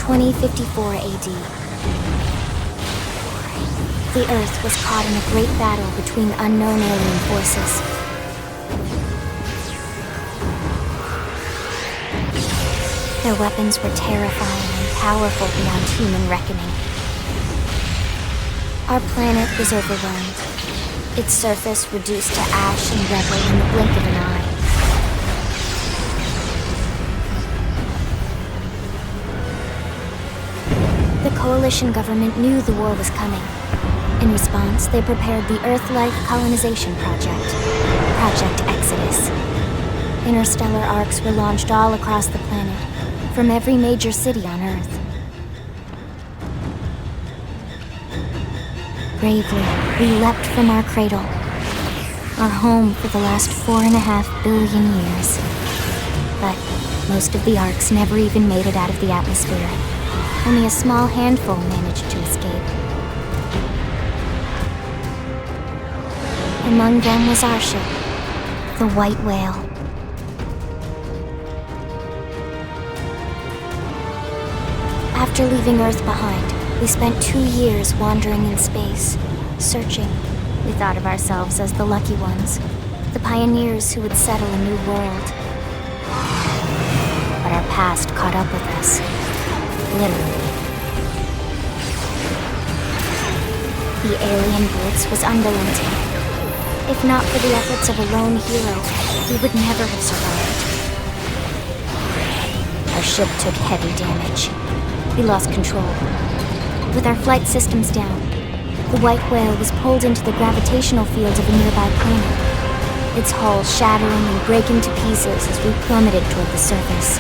2054 AD. The Earth was caught in a great battle between unknown alien forces. Their weapons were terrifying and powerful beyond human reckoning. Our planet was overwhelmed, its surface reduced to ash and rubble in the blink of an eye. The coalition government knew the war was coming. In response, they prepared the Earth-like colonization project, Project Exodus. Interstellar arcs were launched all across the planet, from every major city on Earth. Bravely, we leapt from our cradle, our home for the last 4.5 billion years. But most of the arcs never even made it out of the atmosphere. Only a small handful managed to escape. Among them was our ship, the White Whale. After leaving Earth behind, we spent 2 years wandering in space, searching. We thought of ourselves as the lucky ones, the pioneers who would settle a new world. But our past caught up with us, literally. The alien blitz was unrelenting. If not for the efforts of a lone hero, we would never have survived. Our ship took heavy damage. We lost control. With our flight systems down, the White Whale was pulled into the gravitational field of a nearby planet, its hull shattering and breaking to pieces as we plummeted toward the surface.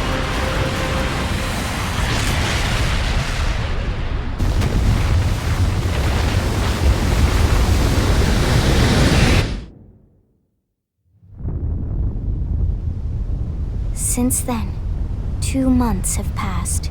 Since then, 2 months have passed.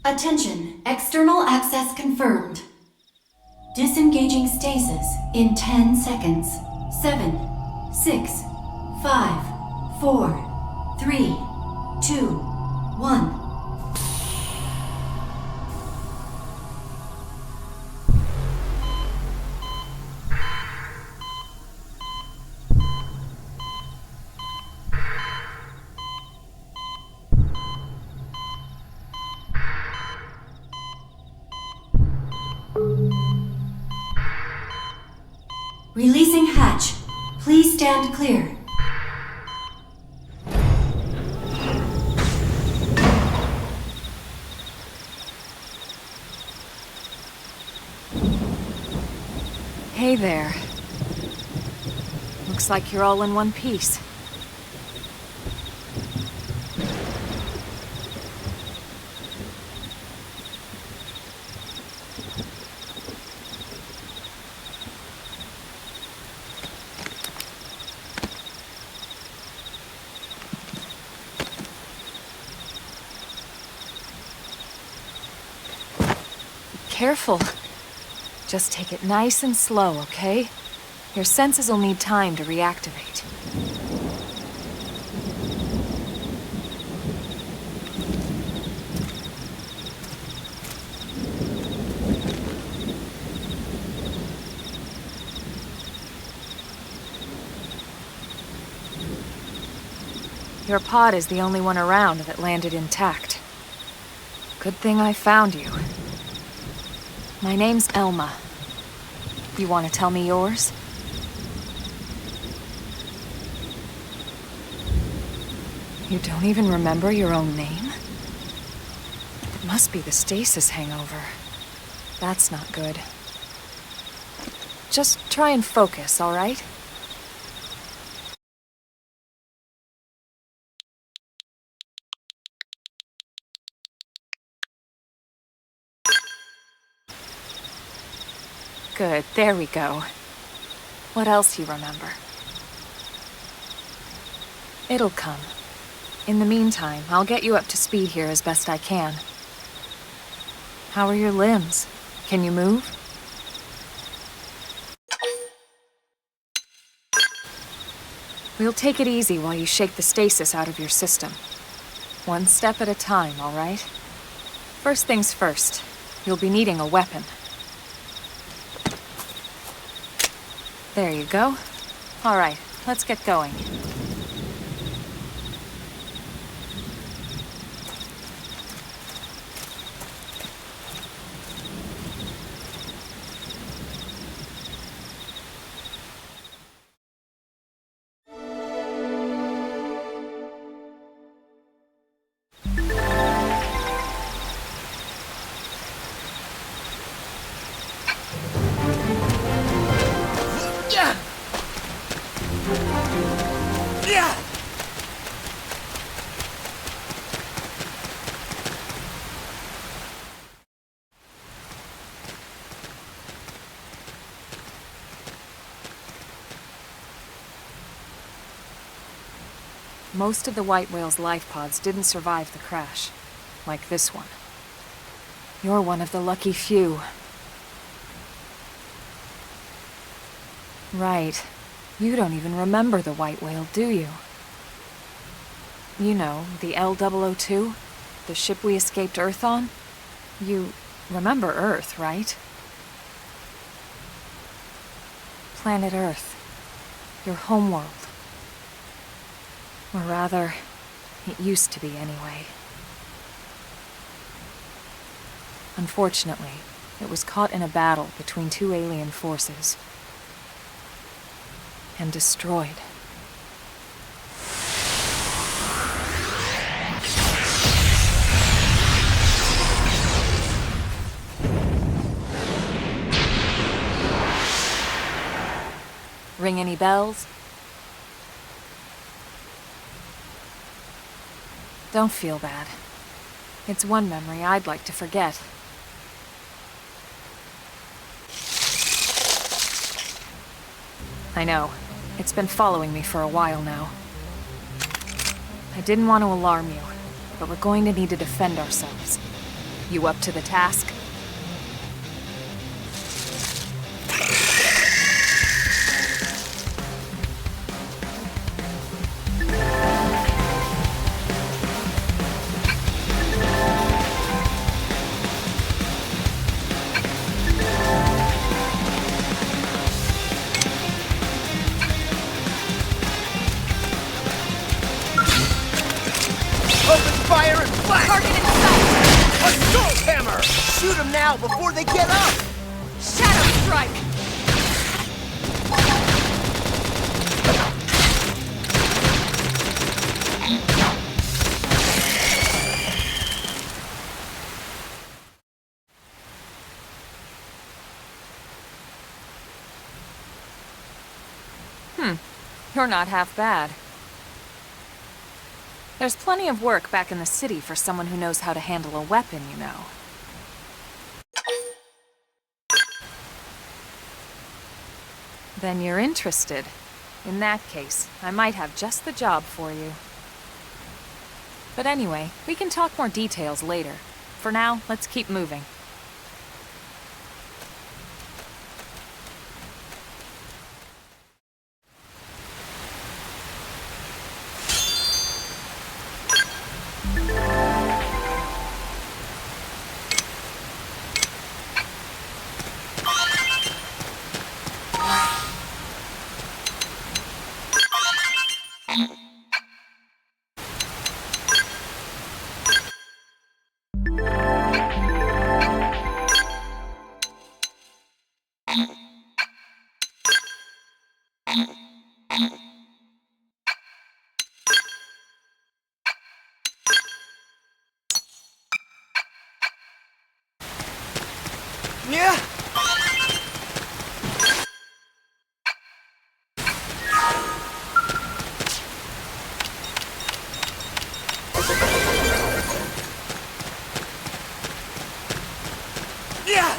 Attention, external access confirmed. Disengaging stasis in 10 seconds. 7, 6, 5, 4, 3, 2, 1. Releasing hatch. Please stand clear. Hey there. Looks like you're all in one piece. Careful. Just take it nice and slow, okay? Your senses will need time to reactivate. Your pod is the only one around that landed intact. Good thing I found you. My name's Elma. You want to tell me yours? You don't even remember your own name? It must be the stasis hangover. That's not good. Just try and focus, all right? Good, there we go. What else you remember? It'll come. In the meantime, I'll get you up to speed here as best I can. How are your limbs? Can you move? We'll take it easy while you shake the stasis out of your system. One step at a time, all right? First things first, you'll be needing a weapon. There you go. All right, let's get going. Most of the white whale's life pods didn't survive the crash, like this one. You're one of the lucky few. Right. You don't even remember the white whale, do you? You know, the L002? The ship we escaped Earth on? You remember Earth, right? Planet Earth. Your homeworld. Or rather, it used to be anyway. Unfortunately, it was caught in a battle between two alien forces. And destroyed. Ring any bells? Don't feel bad. It's one memory I'd like to forget. I know. It's been following me for a while now. I didn't want to alarm you, but we're going to need to defend ourselves. You up to the task? Fire and flash! Target in sight! Assault hammer! Shoot them now before they get up! Shadow strike! You're not half bad. There's plenty of work back in the city for someone who knows how to handle a weapon, you know. Then you're interested. In that case, I might have just the job for you. But anyway, we can talk more details later. For now, let's keep moving. Yeah. Yeah.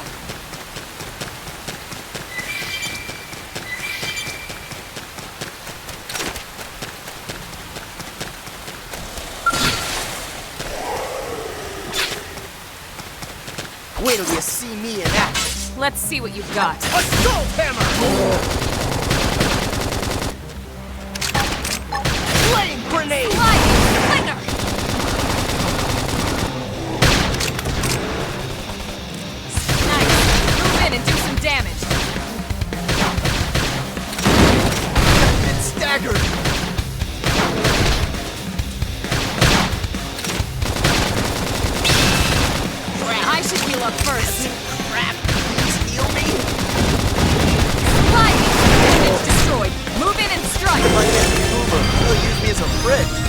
Wait till you see me in action. Let's see what you've got. Assault hammer! Flame grenade! Nice. Move in and do some damage. It's staggered! I should heal up first. Crap! Please heal me! It's destroyed. Move in and strike. If I get the Uber, he'll use me as a bridge.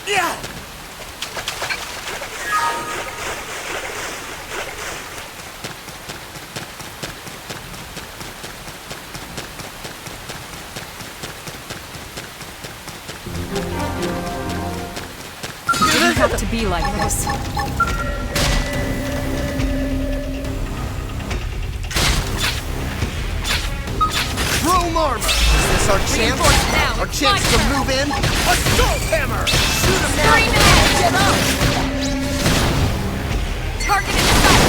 Yeah! It didn't have to be like this. Chrome armor! Is this our chance? Reinforce now. Our chance My to turn. move in? Assault hammer! Shoot him now! Scream it! Get up! Target in sight.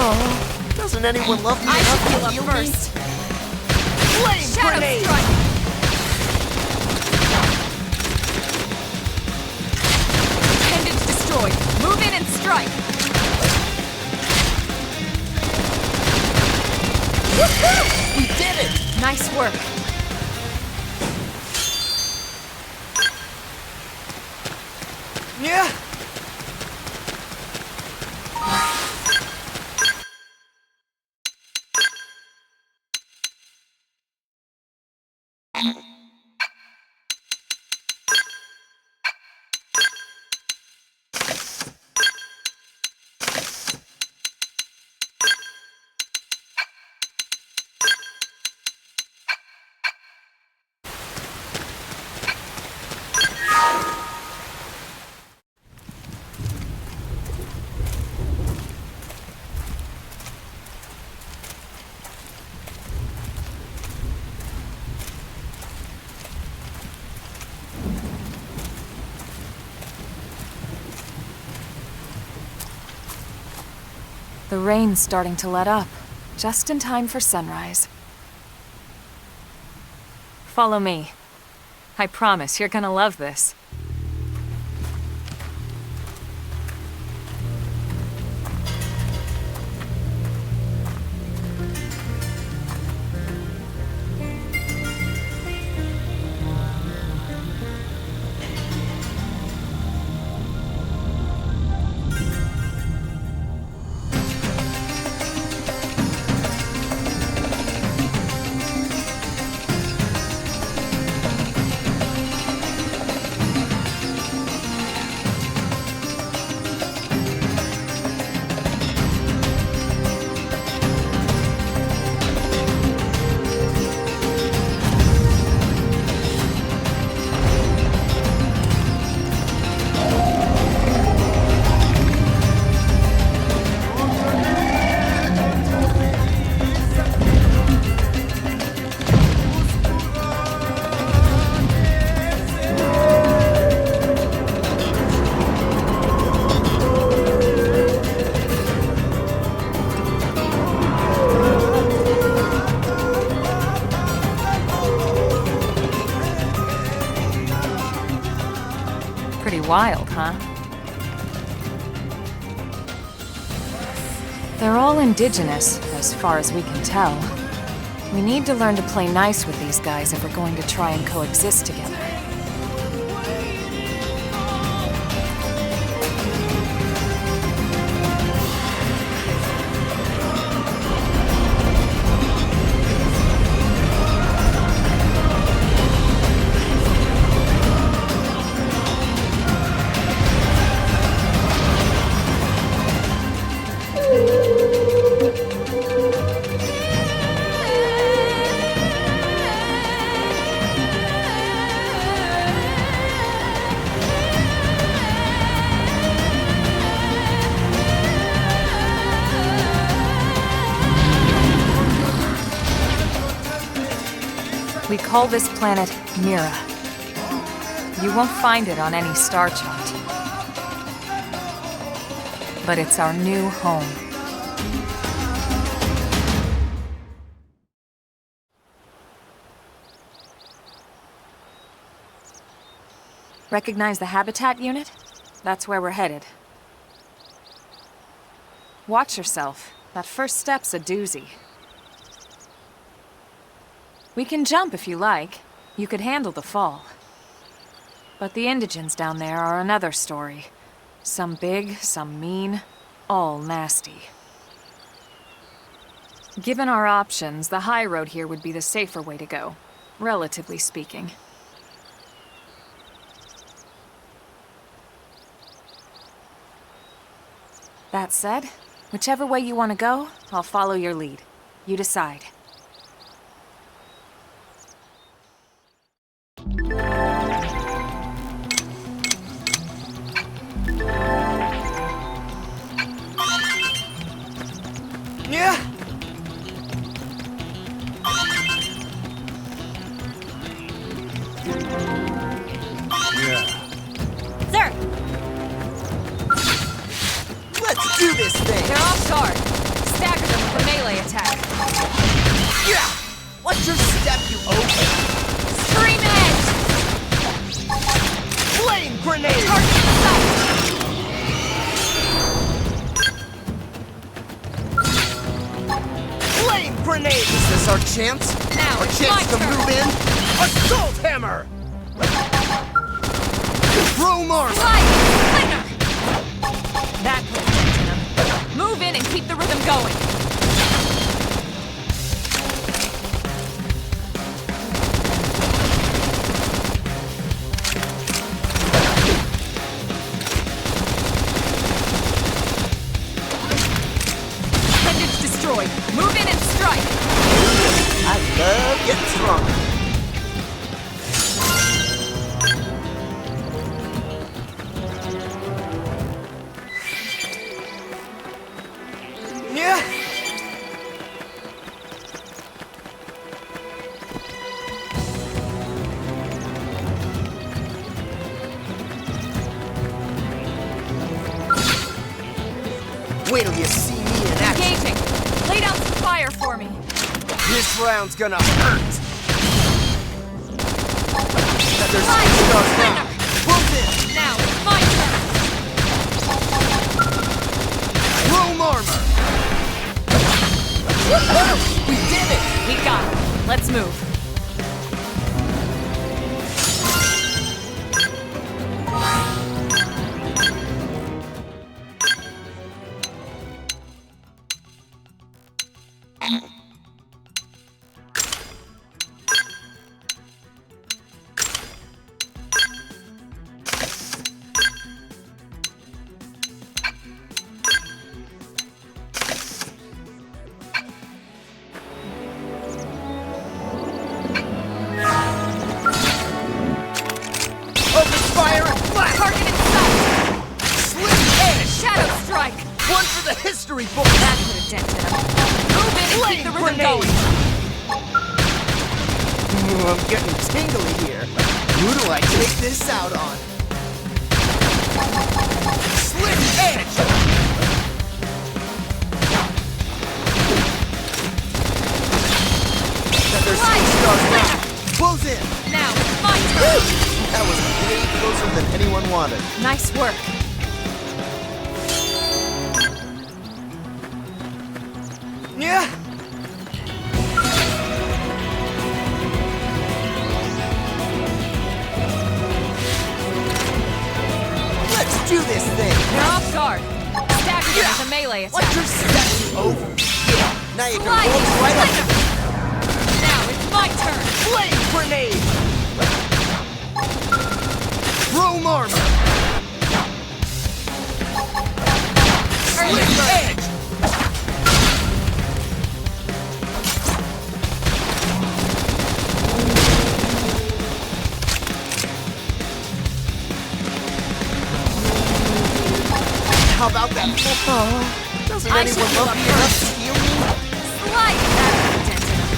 Oh, doesn't anyone love me I enough should to heal heal up me? first. Flame Shadow grenade! strike. Appendage destroyed. Move in and strike. Woohoo! We did it! Nice work. Yeah! The rain's starting to let up, just in time for sunrise. Follow me. I promise you're gonna love this. Pretty wild, huh? They're all indigenous, as far as we can tell. We need to learn to play nice with these guys if we're going to try and coexist together. We call this planet Mira. You won't find it on any star chart. But it's our new home. Recognize the habitat unit? That's where we're headed. Watch yourself. That first step's a doozy. We can jump if you like. You could handle the fall. But the indigents down there are another story. Some big, some mean, all nasty. Given our options, the high road here would be the safer way to go, relatively speaking. That said, whichever way you want to go, I'll follow your lead. You decide. Yeah. Sir! Let's do this thing. They're off guard. Stagger them with a melee attack. Yeah. Watch your step, you oaf. Scream it! Flame grenade. Target in sight! Flame grenade. Is this our chance? Now Our it's chance my to turn. move in? Assault hammer. Chrome armor. Slide! Slinger! That will get to them. Move in and keep the rhythm going. Appendage destroyed. Move in and strike. I love getting stronger. Yeah. Wait till you see me in Lay down some fire for me. This round's gonna hurt. There's Fire! stars Winner! now. Close in. Now it's my turn. Chrome armor. We did it! We got it. Let's move. Open fire and blast. Target in sight! Slit edge. Shadow strike! One for the history book. That could have dented him. Move in and keep the rhythm Grenade. going. Ooh, I'm getting tingly here. Who do I take this out on? Slit edge. There's Right. stars now. Close in. Now it's my turn. That was way closer than anyone wanted. Nice work. Yeah. Let's do this thing. You're off guard. Stagger him with a melee What attack. your step over? Yeah. Now you can Slide. roll right up. Now it's my turn. Flame grenade. Chrome armor. Early Slit bird. edge. How about that? Doesn't I anyone should heal love up me enough to first. heal me? Slide. That could have dented him.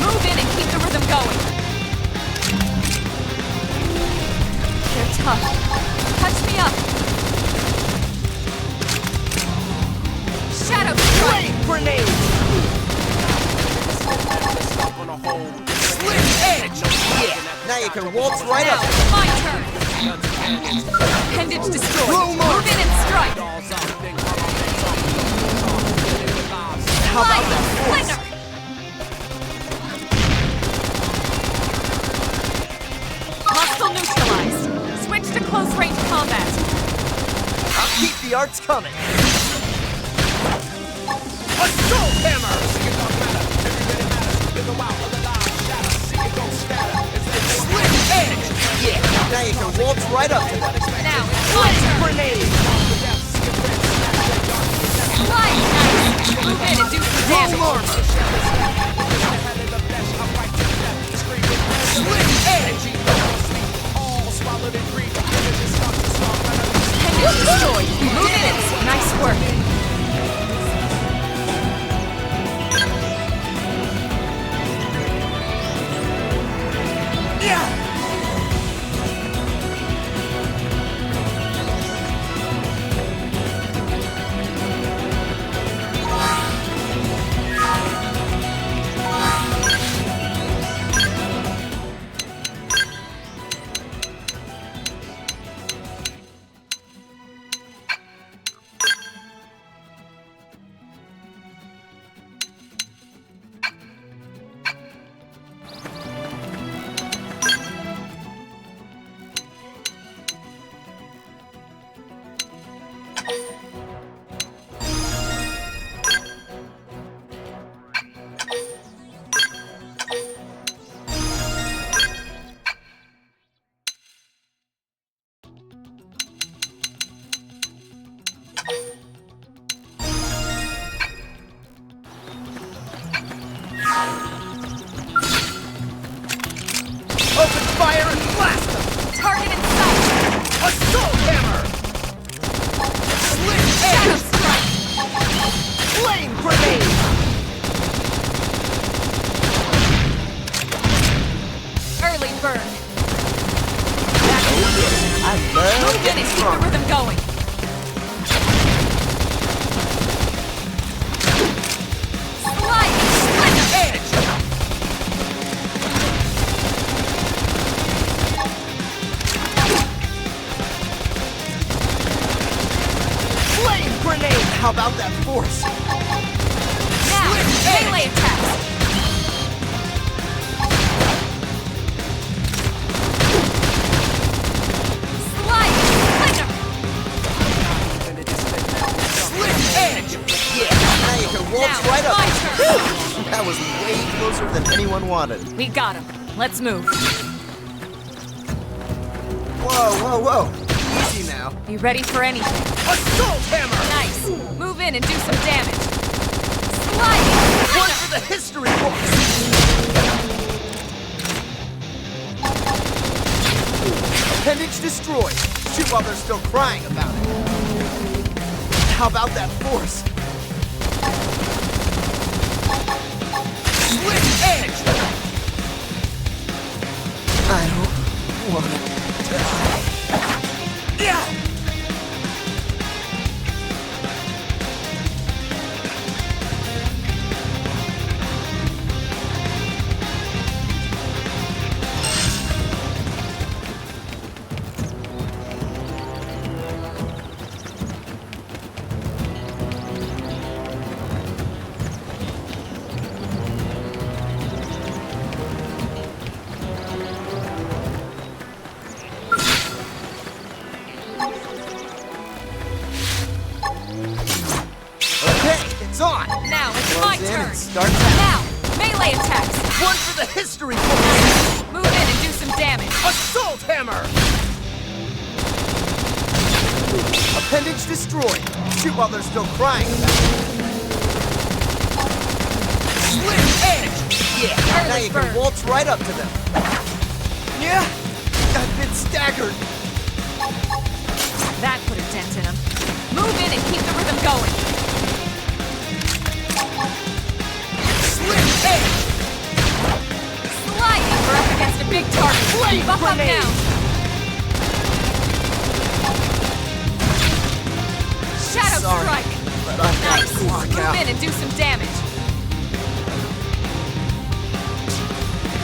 Move in and keep the rhythm going. They're tough. Touch me up. Shadow strike. Flame grenade. Slit edge. Yeah. Now you can waltz right Now up. it's my turn. Appendage destroyed. Chrome armor. Move in and strike. How about Slide. that force? Splinter. Hostile neutralized. Switch to close range combat. I'll keep the arts coming. Assault hammer. Slit edge. Yeah. Now you can waltz right up to them. Now it's my turn. Grenade. Slide. Nice. Move in and do some Chrome damage. armor. Slit edge. Appendage destroyed. Move in and nice work. Yeah. Flame grenade! How about that force? Now, melee attacks! Slide! Flicker! Slit edge! Yeah, now you can waltz Now, right up. my turn! That was way closer than anyone wanted. We got him. Let's move. Whoa, whoa, whoa. Easy now. You ready for anything? Assault hammer! Nice. Move in and do some damage. Slide! One for the history books! Appendage destroyed. Shoot while they're still crying about it. How about that force? Slit edge! I don't want to die. Yeah! On. Now it's my turn. Start now. Now, melee attacks. One for the history books. Move in and do some damage. Assault hammer. Appendage destroyed. Shoot while they're still crying about it. Slit edge. Yeah. Now you can waltz right up to them. Yeah. I've been staggered. That put a dent in him. Move in and keep the rhythm going. Sliding! We're up against a big target. Flame Buff up grenade. now. Shadow Sorry, strike. but I've got Nice. to walk Move out. in and do some damage.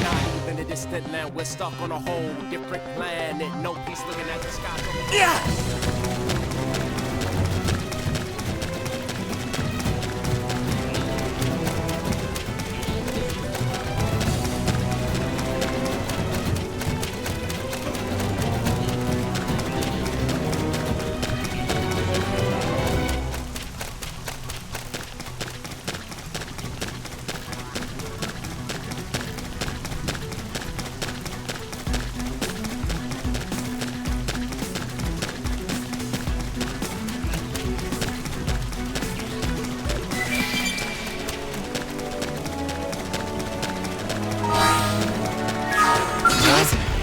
Not even a distant land, we're stuck on a whole different planet. No peace looking at the sky. Yeah.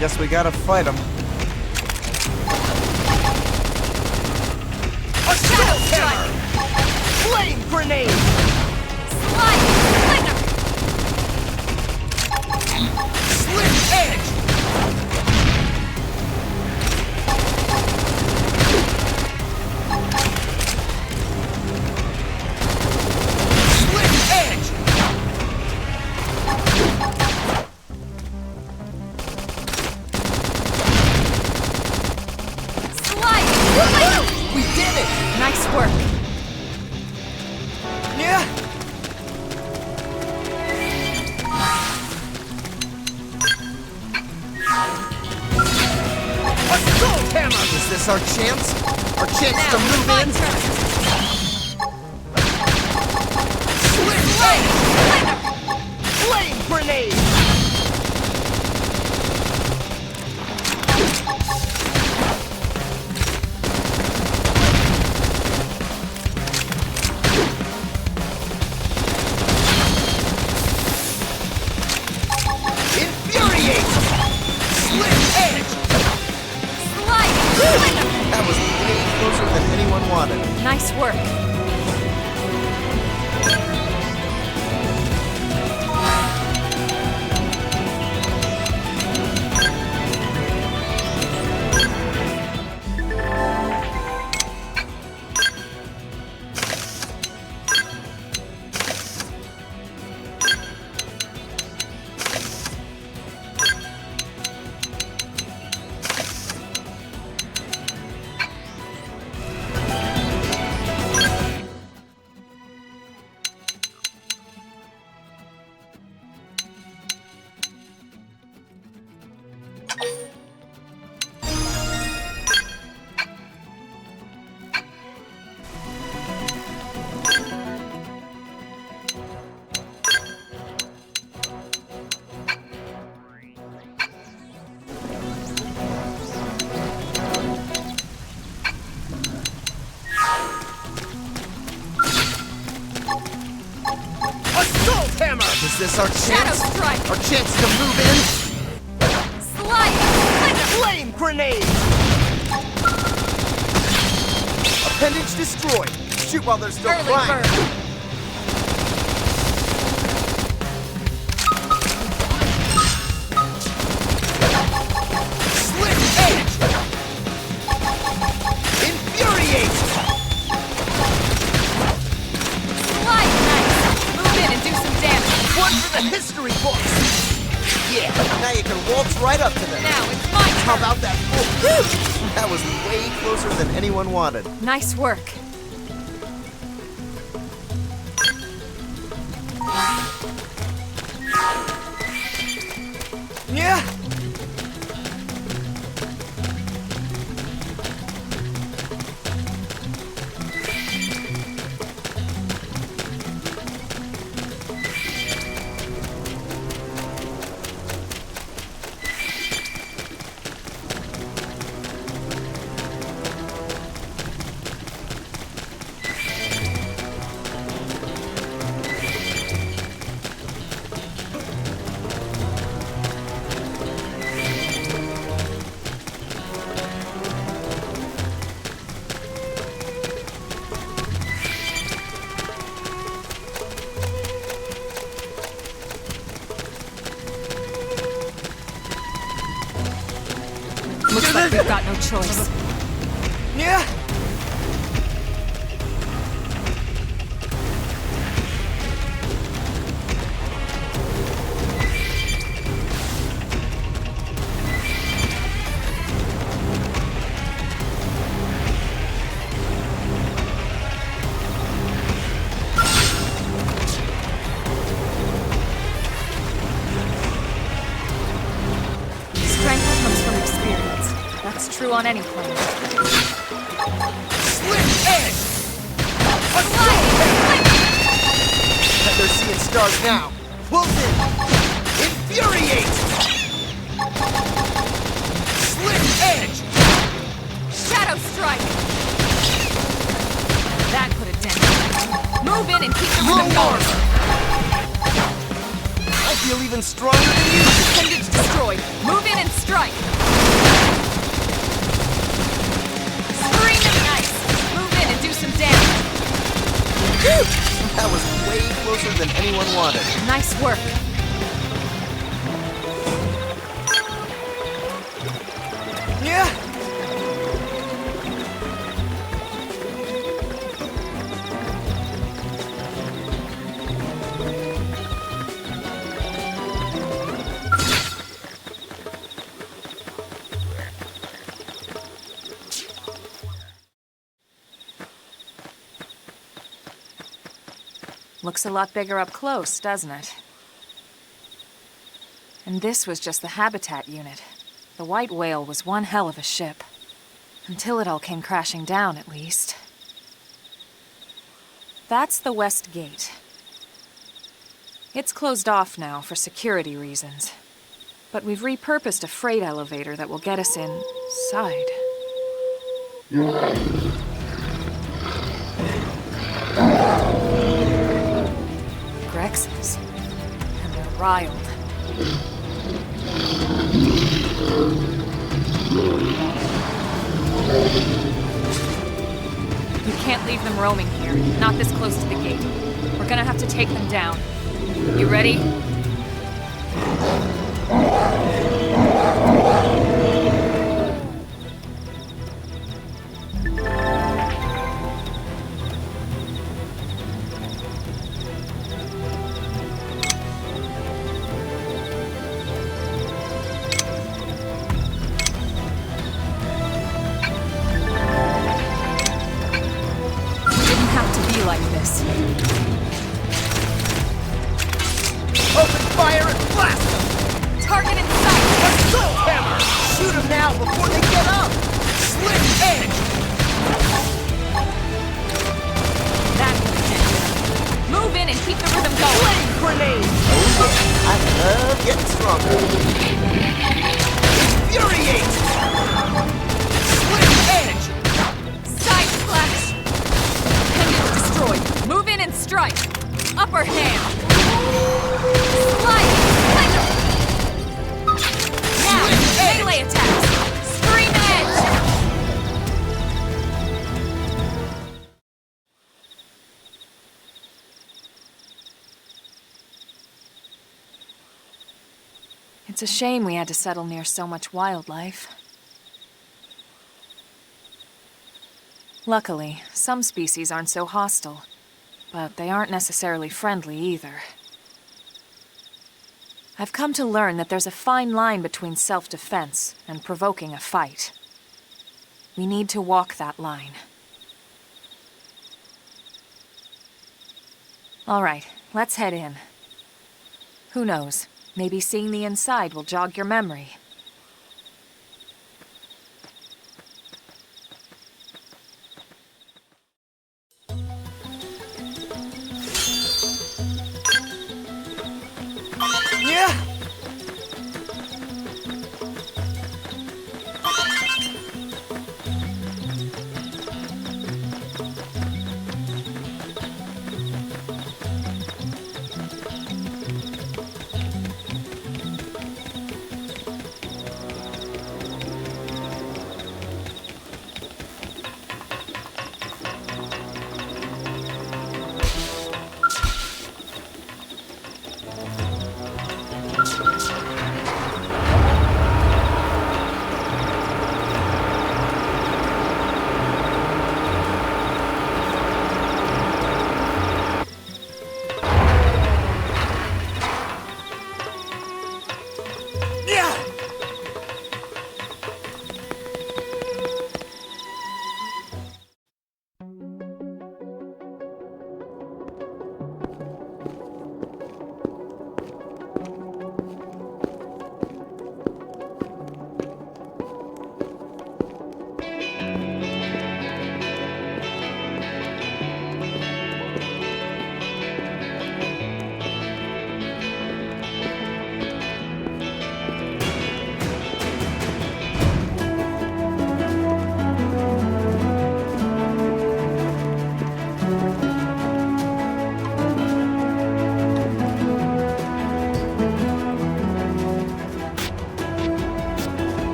Guess we gotta fight him. Shadow strike. Flame grenade! Slide. Flicker. Slit edge! Slit edge! We did it! Nice work. Yeah! Assault hammer! Is this our chance? Our chance Now, to move my in? turn. Slit Slide. edge! Flame grenade! Infuriate! Slit edge! Slide. Flicker. That was way closer than anyone wanted. Nice work. Is this our chance? Shadow strike! Our chance to move in? Slide! Flame grenade! Appendage destroyed. Shoot while they're still Early flying. bird! Slit edge! Infuriate! Slide nice! Move in and do some damage! One for the history books! Yeah, now you can waltz right up to them. Now it's my turn! How about that full whoop? That was way closer than anyone wanted. Nice work. Yeah! Looks like we've got no choice. Yeah! Strength comes from experience. That's true on any planet. Slit edge! They're seeing stars now. Pulls in. Infuriate! Slit edge! Shadow strike! That put a dent in it. Move in and keep the rhythm going. I feel even stronger than you. Appendage destroyed. Move in and strike. Scream and ice. Move in and do some damage. That was way closer than anyone wanted. Nice work. Yeah! Looks a lot bigger up close, doesn't it? And this was just the habitat unit. The white whale was one hell of a ship. Until it all came crashing down, at least. That's the west gate. It's closed off now for security reasons. But we've repurposed a freight elevator that will get us inside. Grexes. And they're riled. You can't leave them roaming here, not this close to the gate. We're gonna have to take them down. You ready? Like this. Open fire and blast them! Target in sight! Assault hammer! Shoot them now before they get up! Slit edge! That was it. Move in and keep the rhythm going. Flame grenade! Oh yeah, I love getting stronger. Infuriate! Slit edge! Side splash! Appendage destroyed. Move in and strike. Upper hand. Now, melee attacks! Scream edge! It's a shame we had to settle near so much wildlife. Luckily, some species aren't so hostile, but they aren't necessarily friendly either. I've come to learn that there's a fine line between self-defense and provoking a fight. We need to walk that line. All right, let's head in. Who knows? Maybe seeing the inside will jog your memory. Yeah!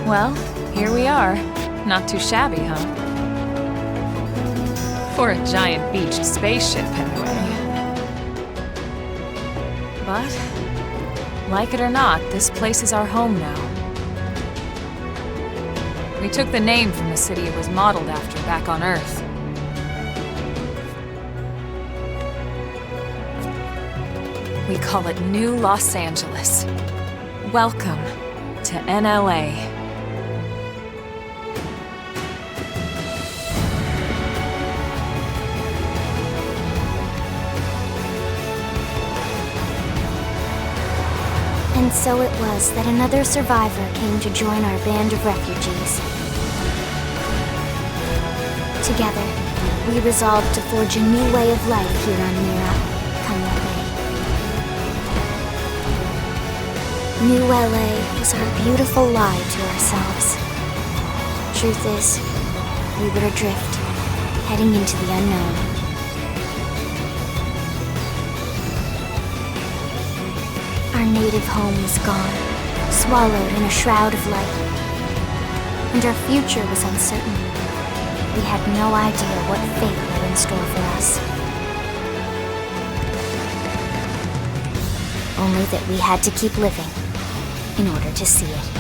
Well, here we are. Not too shabby, huh? For a giant beached spaceship, anyway. But, like it or not, this place is our home now. We took the name from the city it was modeled after back on Earth. We call it New Los Angeles. Welcome to NLA. And so it was that another survivor came to join our band of refugees. Together, we resolved to forge a new way of life here on Mira, come what may. New LA was our beautiful lie to ourselves. Truth is, we were adrift, heading into the unknown. Our native home was gone, swallowed in a shroud of light. And our future was uncertain. We had no idea what fate lay in store for us. Only that we had to keep living in order to see it.